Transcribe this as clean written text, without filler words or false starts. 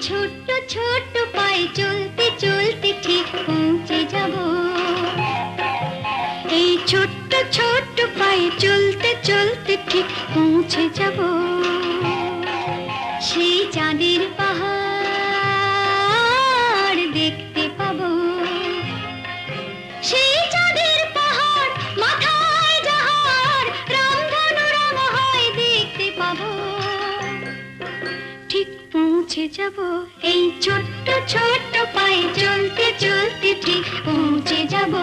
ছোট্ট ছোট্ট পায়ে চলতে চলতে ঠিক পৌঁছে যাব। এই ছোট্ট ছোট্ট পায়ে চলতে চলতে ঠিক পৌঁছে যাব সেই চাঁদের পাহাড় দেখতে পাবো। সেই চাঁদের পাহাড় মাথায় যাহার রামধনু রং হয় দেখতে পাবো। ঠিক পৌঁছে যাব এই ছোট্ট ছোট্ট পায়ে চলতে চলতে ঠিক পৌঁছে যাব।